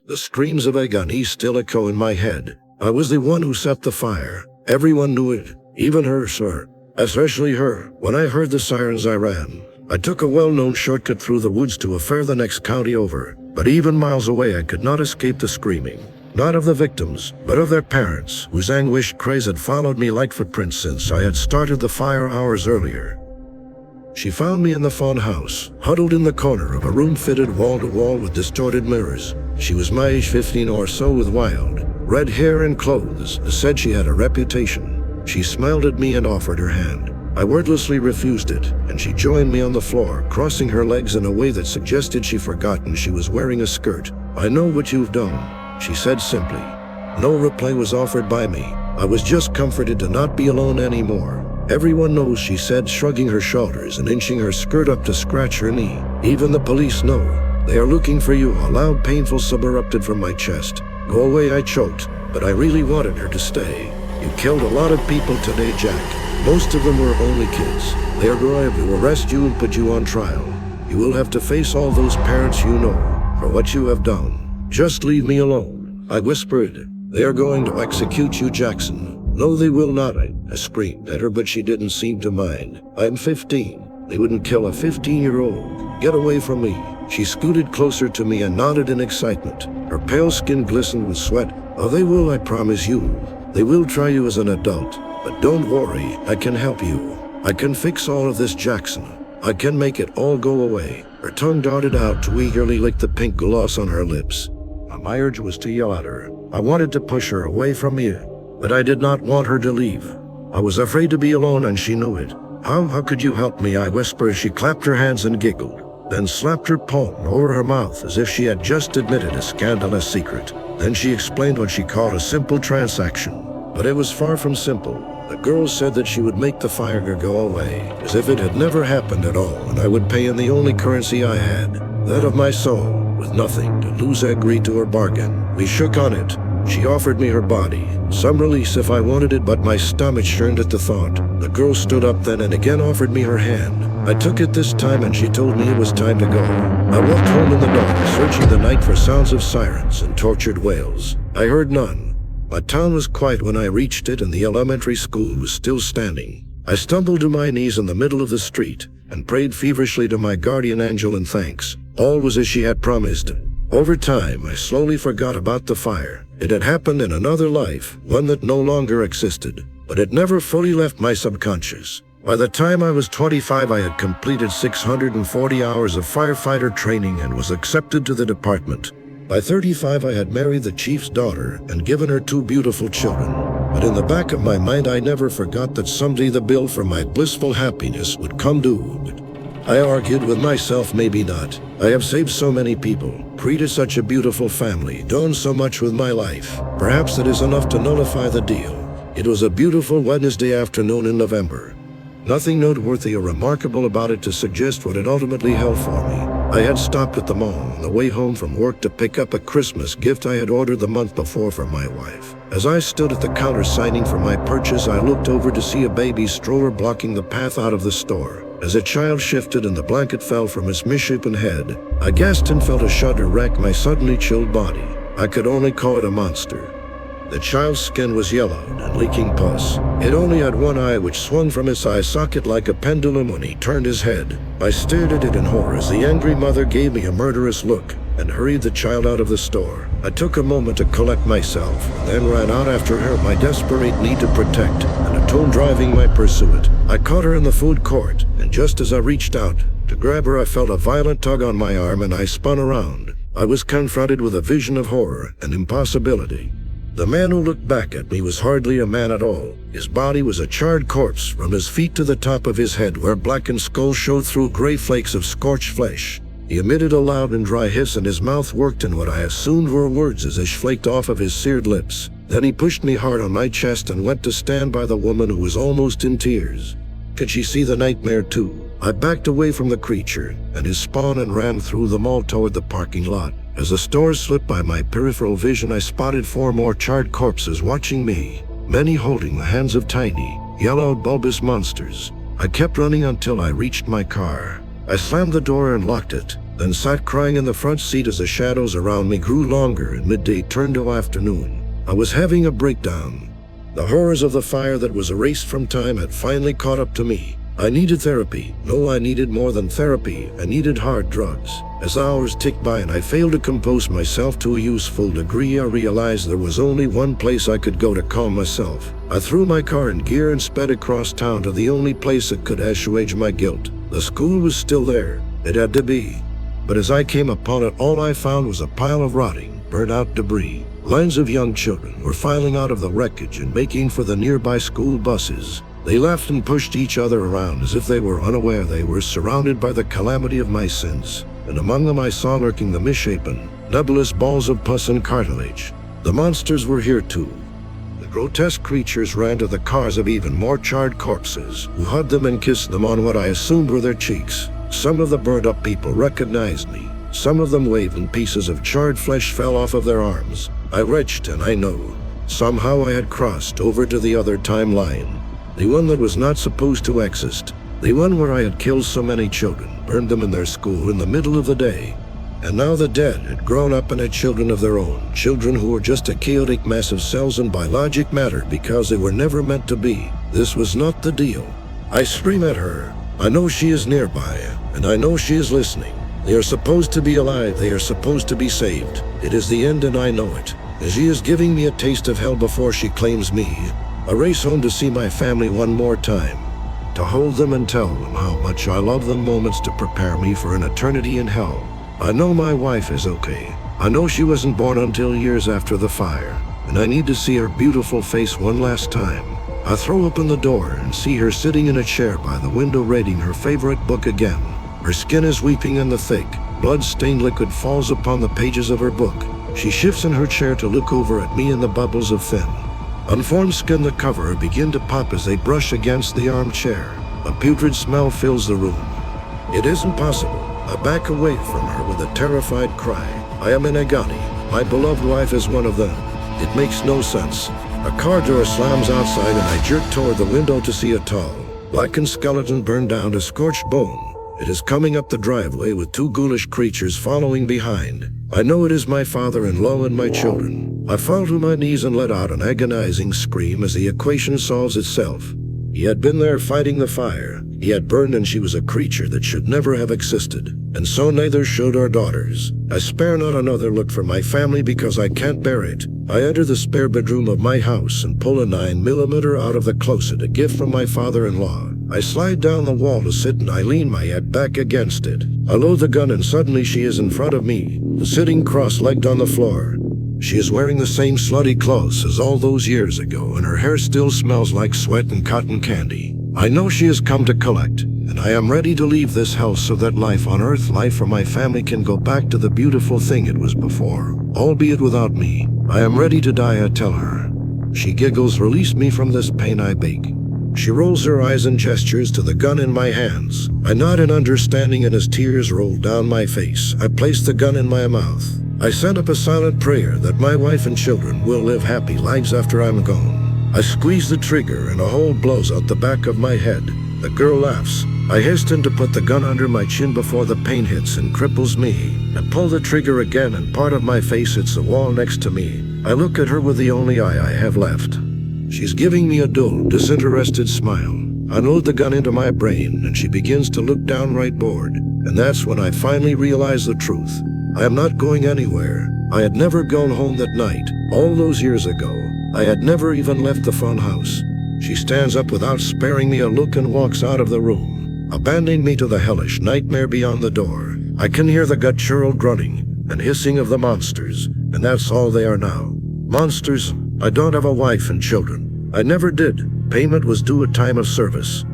The screams of agony still echo in my head. I was the one who set the fire. Everyone knew it, even her, sir. Especially her. When I heard the sirens, I ran. I took a well-known shortcut through the woods to a fair the next county over. But even miles away, I could not escape the screaming. Not of the victims, but of their parents, whose anguished cries had followed me like footprints since I had started the fire hours earlier. She found me in the fun house, huddled in the corner of a room fitted wall-to-wall with distorted mirrors. She was my age, 15 or so, with wild, red hair and clothes that said she had a reputation. She smiled at me and offered her hand. I wordlessly refused it, and she joined me on the floor, crossing her legs in a way that suggested she'd forgotten she was wearing a skirt. "I know what you've done," she said simply. No reply was offered by me. I was just comforted to not be alone anymore. "Everyone knows," she said, shrugging her shoulders and inching her skirt up to scratch her knee. "Even the police know. They are looking for you." A loud, painful sob erupted from my chest. "Go away," I choked, but I really wanted her to stay. "You killed a lot of people today, Jack. Most of them were only kids. They are going to arrest you and put you on trial. You will have to face all those parents you know for what you have done. Just leave me alone," I whispered. "They are going to execute you, Jackson." "No, they will not," I screamed at her, but she didn't seem to mind. "I'm 15. They wouldn't kill a 15-year-old. Get away from me." She scooted closer to me and nodded in excitement. Her pale skin glistened with sweat. "Oh, they will, I promise you. They will try you as an adult. But don't worry, I can help you. I can fix all of this, Jackson. I can make it all go away." Her tongue darted out to eagerly lick the pink gloss on her lips. My urge was to yell at her. I wanted to push her away from me, but I did not want her to leave. I was afraid to be alone, and she knew it. How could you help me?" I whispered as she clapped her hands and giggled, then slapped her palm over her mouth as if she had just admitted a scandalous secret. Then she explained what she called a simple transaction. But it was far from simple. The girl said that she would make the fire go away, as if it had never happened at all, and I would pay in the only currency I had, that of my soul. With nothing to lose, I agreed to her bargain. We shook on it. She offered me her body, some release if I wanted it, but my stomach churned at the thought. The girl stood up then and again offered me her hand. I took it this time, and she told me it was time to go. I walked home in the dark, searching the night for sounds of sirens and tortured wails. I heard none. My town was quiet when I reached it, and the elementary school was still standing. I stumbled to my knees in the middle of the street and prayed feverishly to my guardian angel in thanks. All was as she had promised. Over time, I slowly forgot about the fire. It had happened in another life, one that no longer existed, but it never fully left my subconscious. By the time I was 25, I had completed 640 hours of firefighter training and was accepted to the department. By 35, I had married the chief's daughter and given her 2 beautiful children. But in the back of my mind, I never forgot that someday the bill for my blissful happiness would come due. I argued with myself, maybe not. I have saved so many people, created such a beautiful family, done so much with my life. Perhaps that is enough to nullify the deal. It was a beautiful Wednesday afternoon in November. Nothing noteworthy or remarkable about it to suggest what it ultimately held for me. I had stopped at the mall on the way home from work to pick up a Christmas gift I had ordered the month before for my wife. As I stood at the counter signing for my purchase, I looked over to see a baby stroller blocking the path out of the store. As a child shifted and the blanket fell from its misshapen head, I gasped and felt a shudder rack my suddenly chilled body. I could only call it a monster. The child's skin was yellowed and leaking pus. It only had one eye, which swung from its eye socket like a pendulum when he turned his head. I stared at it in horror as the angry mother gave me a murderous look and hurried the child out of the store. I took a moment to collect myself, then ran out after her, my desperate need to protect and a tone driving my pursuit. I caught her in the food court, and just as I reached out to grab her, I felt a violent tug on my arm and I spun around. I was confronted with a vision of horror and impossibility. The man who looked back at me was hardly a man at all. His body was a charred corpse from his feet to the top of his head, where blackened skull showed through gray flakes of scorched flesh. He emitted a loud and dry hiss, and his mouth worked in what I assumed were words as they flaked off of his seared lips. Then he pushed me hard on my chest and went to stand by the woman who was almost in tears. Could she see the nightmare too? I backed away from the creature and his spawn and ran through the mall toward the parking lot. As the stores slipped by my peripheral vision, I spotted 4 more charred corpses watching me, many holding the hands of tiny, yellowed, bulbous monsters. I kept running until I reached my car. I slammed the door and locked it, then sat crying in the front seat as the shadows around me grew longer and midday turned to afternoon. I was having a breakdown. The horrors of the fire that was erased from time had finally caught up to me. I needed therapy. No, I needed more than therapy. I needed hard drugs. As hours ticked by and I failed to compose myself to a useful degree, I realized there was only one place I could go to calm myself. I threw my car in gear and sped across town to the only place that could assuage my guilt. The school was still there. It had to be. But as I came upon it, all I found was a pile of rotting, burnt-out debris. Lines of young children were filing out of the wreckage and making for the nearby school buses. They laughed and pushed each other around as if they were unaware they were surrounded by the calamity of my sins. And among them I saw lurking the misshapen, nebulous balls of pus and cartilage. The monsters were here too. The grotesque creatures ran to the cars of even more charred corpses, who hugged them and kissed them on what I assumed were their cheeks. Some of the burned-up people recognized me. Some of them waved and pieces of charred flesh fell off of their arms. I retched and I know. Somehow I had crossed over to the other timeline. The one that was not supposed to exist. The one where I had killed so many children, burned them in their school in the middle of the day. And now the dead had grown up and had children of their own. Children who were just a chaotic mess of cells and biologic matter because they were never meant to be. This was not the deal. I scream at her. I know she is nearby, and I know she is listening. They are supposed to be alive. They are supposed to be saved. It is the end and I know it. As she is giving me a taste of hell before she claims me. I race home to see my family one more time, to hold them and tell them how much I love them, moments to prepare me for an eternity in hell. I know my wife is okay. I know she wasn't born until years after the fire, and I need to see her beautiful face one last time. I throw open the door and see her sitting in a chair by the window reading her favorite book again. Her skin is weeping and the thick, blood-stained liquid falls upon the pages of her book. She shifts in her chair to look over at me and the bubbles of thin, unformed skin that cover her begin to pop as they brush against the armchair. A putrid smell fills the room. It isn't possible. I back away from her with a terrified cry. I am in agony. My beloved wife is one of them. It makes no sense. A car door slams outside and I jerk toward the window to see a tall, blackened skeleton burned down to scorched bone. It is coming up the driveway with two ghoulish creatures following behind. I know it is my father-in-law and my children. I fall to my knees and let out an agonizing scream as the equation solves itself. He had been there fighting the fire. He had burned and she was a creature that should never have existed. And so neither should our daughters. I spare not another look for my family because I can't bear it. I enter the spare bedroom of my house and pull a 9mm out of the closet, a gift from my father-in-law. I slide down the wall to sit and I lean my head back against it. I load the gun and suddenly she is in front of me, sitting cross-legged on the floor. She is wearing the same slutty clothes as all those years ago, and her hair still smells like sweat and cotton candy. I know she has come to collect, and I am ready to leave this house so that life on earth, life for my family, can go back to the beautiful thing it was before, albeit without me. I am ready to die, I tell her. She giggles. Release me from this pain, I beg. She rolls her eyes and gestures to the gun in my hands. I nod in understanding, and as tears roll down my face, I place the gun in my mouth. I send up a silent prayer that my wife and children will live happy lives after I'm gone. I squeeze the trigger and a hole blows out the back of my head. The girl laughs. I hasten to put the gun under my chin before the pain hits and cripples me. I pull the trigger again and part of my face hits the wall next to me. I look at her with the only eye I have left. She's giving me a dull, disinterested smile. I load the gun into my brain and she begins to look downright bored. And that's when I finally realize the truth. I am not going anywhere. I had never gone home that night. All those years ago, I had never even left the fun house. She stands up without sparing me a look and walks out of the room, abandoning me to the hellish nightmare beyond the door. I can hear the guttural grunting and hissing of the monsters, and that's all they are now. Monsters. I don't have a wife and children. I never did. Payment was due at time of service.